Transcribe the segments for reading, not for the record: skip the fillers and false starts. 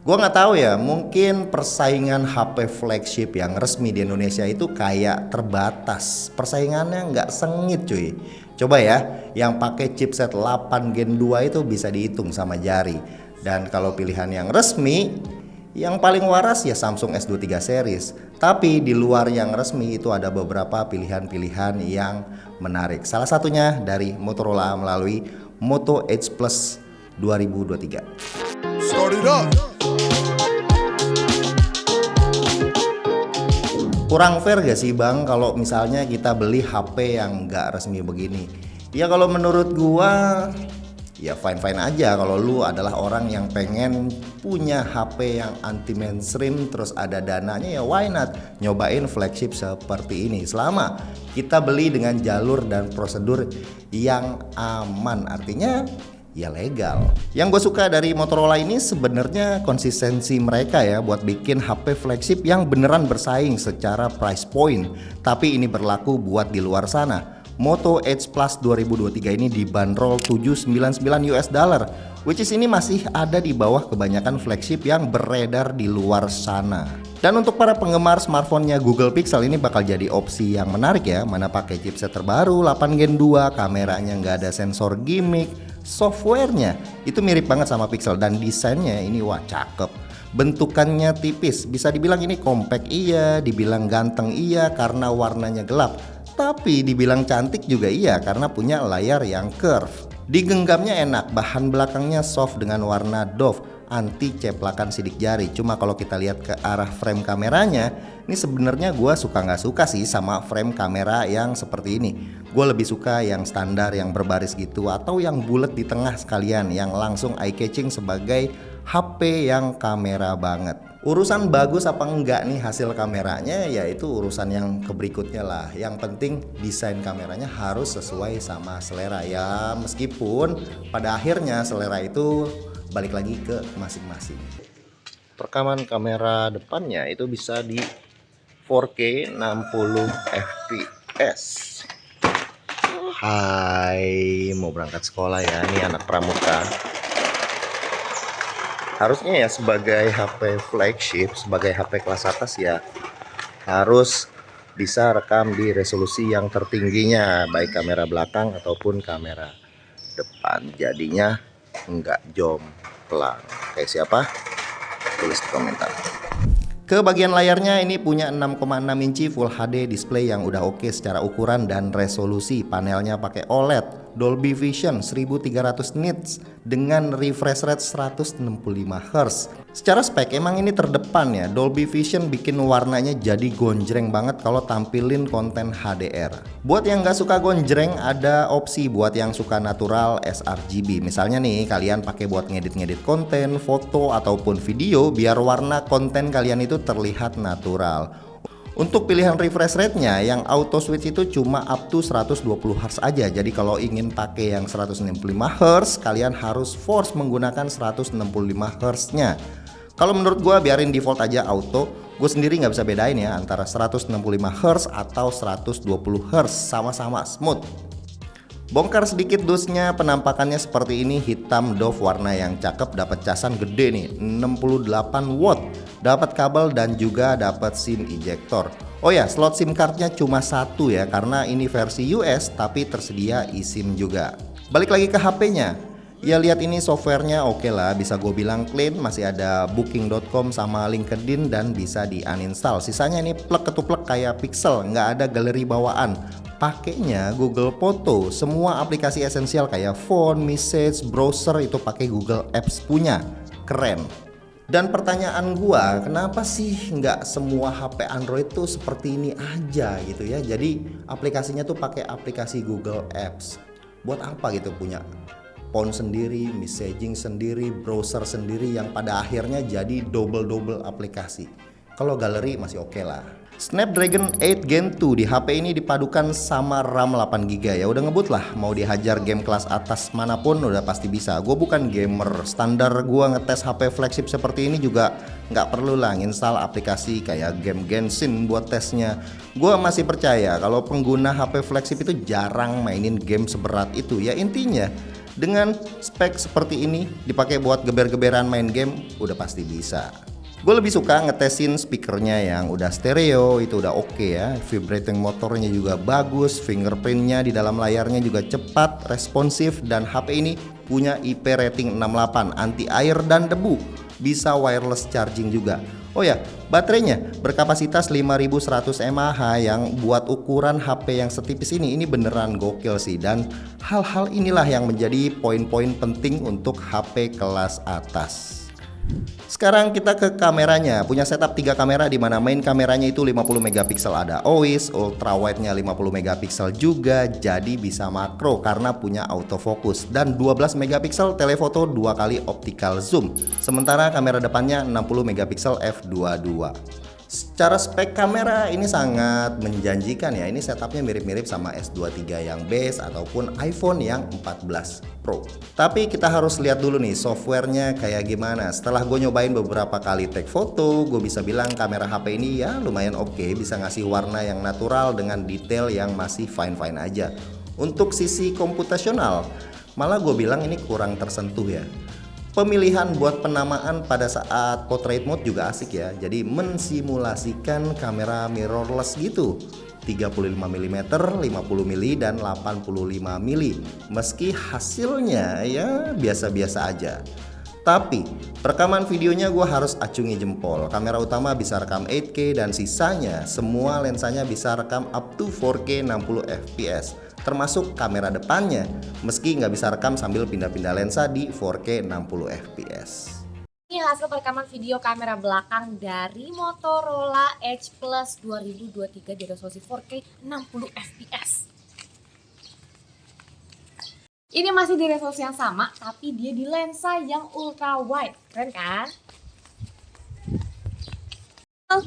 Gua nggak tahu ya, mungkin persaingan HP flagship yang resmi di Indonesia itu kayak terbatas. Persaingannya nggak sengit cuy. Coba ya, yang pakai chipset 8 Gen 2 itu bisa dihitung sama jari. Dan kalau pilihan yang resmi, yang paling waras ya Samsung S23 series. Tapi di luar yang resmi itu ada beberapa pilihan-pilihan yang menarik. Salah satunya dari Motorola melalui Moto Edge Plus 2023. Start it up. Kurang fair gak sih bang kalau misalnya kita beli HP yang nggak resmi begini? Ya kalau menurut gua ya fine-fine aja kalau lu adalah orang yang pengen punya HP yang anti mainstream terus ada dananya, ya why not nyobain flagship seperti ini selama kita beli dengan jalur dan prosedur yang aman, artinya ya legal. Yang gue suka dari Motorola ini sebenarnya konsistensi mereka ya buat bikin HP flagship yang beneran bersaing secara price point. Tapi ini berlaku buat di luar sana. Moto Edge Plus 2023 ini dibanderol 799 US dollar, which is ini masih ada di bawah kebanyakan flagship yang beredar di luar sana. Dan untuk para penggemar smartphone-nya Google Pixel ini bakal jadi opsi yang menarik ya, mana pakai chipset terbaru 8 Gen 2, kameranya nggak ada sensor gimmick, softwarenya itu mirip banget sama Pixel dan desainnya ini wah cakep. Bentukannya tipis, bisa dibilang ini compact iya, dibilang ganteng iya karena warnanya gelap. Tapi dibilang cantik juga iya karena punya layar yang curve. Digenggamnya enak, bahan belakangnya soft dengan warna doff, anti ceplakan sidik jari. Cuma kalau kita lihat ke arah frame kameranya, ini sebenarnya gue suka nggak suka sih sama frame kamera yang seperti ini. Gue lebih suka yang standar yang berbaris gitu atau yang bulat di tengah sekalian, yang langsung eye catching sebagai HP yang kamera banget. Urusan bagus apa enggak nih hasil kameranya ya itu urusan yang keberikutnya lah. Yang penting desain kameranya harus sesuai sama selera ya, meskipun pada akhirnya selera itu balik lagi ke masing-masing. Perekaman kamera depannya itu bisa di 4K 60 fps. Hai, mau berangkat sekolah ya, ini anak pramuka. Harusnya ya sebagai HP flagship, sebagai HP kelas atas ya harus bisa rekam di resolusi yang tertingginya, baik kamera belakang ataupun kamera depan. Jadinya enggak jomplang. Kayak siapa? Tulis di komentar. Ke bagian layarnya ini punya 6,6 inci Full HD display yang udah oke secara ukuran dan resolusi. Panelnya pakai OLED Dolby Vision 1300 nits dengan refresh rate 165 Hz. Secara spek emang ini terdepan ya. Dolby Vision bikin warnanya jadi gonjreng banget kalau tampilin konten HDR. Buat yang nggak suka gonjreng ada opsi buat yang suka natural sRGB. Misalnya nih kalian pakai buat ngedit-ngedit konten, foto ataupun video biar warna konten kalian itu terlihat natural. Untuk pilihan refresh rate-nya yang auto switch itu cuma up to 120 Hz aja. Jadi kalau ingin pakai yang 165 Hz, kalian harus force menggunakan 165 Hz-nya. Kalau menurut gua biarin default aja auto. Gue sendiri nggak bisa bedain ya antara 165 Hz atau 120 Hz, sama-sama smooth. Bongkar sedikit dusnya, penampakannya seperti ini, hitam doff warna yang cakep, dapat casan gede nih 68 watt, dapat kabel dan juga dapat SIM ejector. Oh ya, slot SIM cardnya cuma satu ya karena ini versi US tapi tersedia eSIM juga. Balik lagi ke HP-nya. Ya lihat ini softwarenya oke lah, bisa gue bilang clean, masih ada booking.com sama LinkedIn dan bisa di uninstall. Sisanya ini plek ketuplek kayak Pixel, nggak ada galeri bawaan. Pakainya Google Photo, semua aplikasi esensial kayak phone, message, browser itu pakai Google Apps punya, keren. Dan pertanyaan gua, kenapa sih nggak semua HP Android tuh seperti ini aja gitu ya? Jadi aplikasinya tuh pakai aplikasi Google Apps. Buat apa gitu punya phone sendiri, messaging sendiri, browser sendiri yang pada akhirnya jadi double aplikasi. Kalau galeri masih oke lah. Snapdragon 8 Gen 2 di HP ini dipadukan sama RAM 8GB ya udah ngebut lah, mau dihajar game kelas atas manapun udah pasti bisa. Gue bukan gamer standar, gue ngetes HP flagship seperti ini juga nggak perlu lah nginstal aplikasi kayak game Genshin buat tesnya. Gue masih percaya kalau pengguna HP flagship itu jarang mainin game seberat itu ya. Intinya Dengan spek seperti ini dipakai buat geber-geberan main game udah pasti bisa. Gue lebih suka ngetesin speakernya yang udah stereo, itu udah oke ya. Vibrating motornya juga bagus, fingerprintnya di dalam layarnya juga cepat, responsif, dan HP ini punya IP rating 68, anti air dan debu. Bisa wireless charging juga. Oh ya, baterainya berkapasitas 5100 mAh yang buat ukuran HP yang setipis ini beneran gokil sih. Dan hal-hal inilah yang menjadi poin-poin penting untuk HP kelas atas. Sekarang kita ke kameranya. Punya setup 3 kamera di mana main kameranya itu 50 megapiksel, ada OIS, ultra wide-nya 50 megapiksel juga, jadi bisa makro karena punya autofocus, dan 12 megapiksel telefoto 2 kali optical zoom. Sementara kamera depannya 60 megapiksel f22. Secara spek kamera ini sangat menjanjikan ya. Ini setupnya mirip-mirip sama S23 yang base ataupun iPhone yang 14 Pro. Tapi kita harus lihat dulu nih softwarenya kayak gimana. Setelah gue nyobain beberapa kali take foto, gue bisa bilang kamera HP ini ya lumayan oke, bisa ngasih warna yang natural dengan detail yang masih fine-fine aja. Untuk sisi komputasional, malah gue bilang ini kurang tersentuh ya. Pemilihan buat penamaan pada saat portrait mode juga asik ya. Jadi mensimulasikan kamera mirrorless gitu. 35 mm, 50 mm, dan 85 mm. Meski hasilnya ya biasa-biasa aja. Tapi rekaman videonya gue harus acungi jempol. Kamera utama bisa rekam 8K dan sisanya semua lensanya bisa rekam up to 4K 60 fps. Termasuk kamera depannya, meski nggak bisa rekam sambil pindah-pindah lensa di 4K 60 fps. Ini hasil perekaman video kamera belakang dari Motorola Edge Plus 2023 di resolusi 4K 60 fps. Ini masih di resolusi yang sama, tapi dia di lensa yang ultra wide. Keren kan?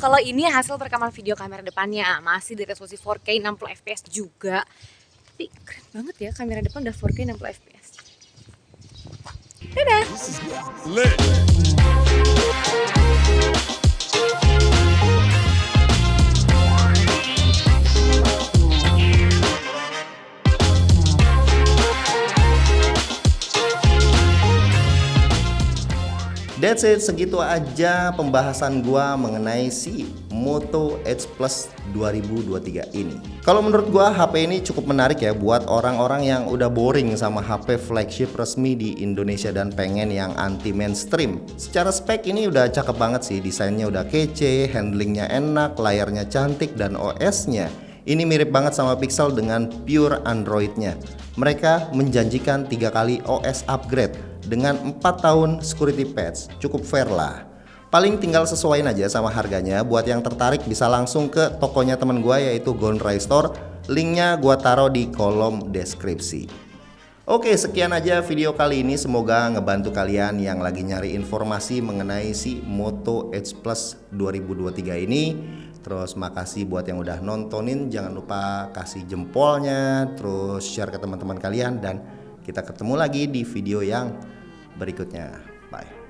Kalau ini hasil perekaman video kamera depannya, masih di resolusi 4K 60 fps juga. Tapi keren banget ya, kamera depan udah 4K 60 fps. Dadah! Lit. That's it, segitu aja pembahasan gua mengenai si Moto Edge Plus 2023 ini. Kalau menurut gua HP ini cukup menarik ya buat orang-orang yang udah boring sama HP flagship resmi di Indonesia dan pengen yang anti mainstream. Secara spek ini udah cakep banget sih, desainnya udah kece, handlingnya enak, layarnya cantik, dan OS-nya ini mirip banget sama Pixel dengan pure Android-nya. Mereka menjanjikan 3 kali OS upgrade dengan 4 tahun security patch, cukup fair lah. Paling tinggal sesuaiin aja sama harganya. Buat yang tertarik bisa langsung ke tokonya temen gue yaitu Gondrai Store. Linknya gue taruh di kolom deskripsi. Oke, sekian aja video kali ini. Semoga ngebantu kalian yang lagi nyari informasi mengenai si Moto Edge Plus 2023 ini. Terus makasih buat yang udah nontonin. Jangan lupa kasih jempolnya, terus share ke teman-teman kalian, dan kita ketemu lagi di video yang berikutnya. Bye.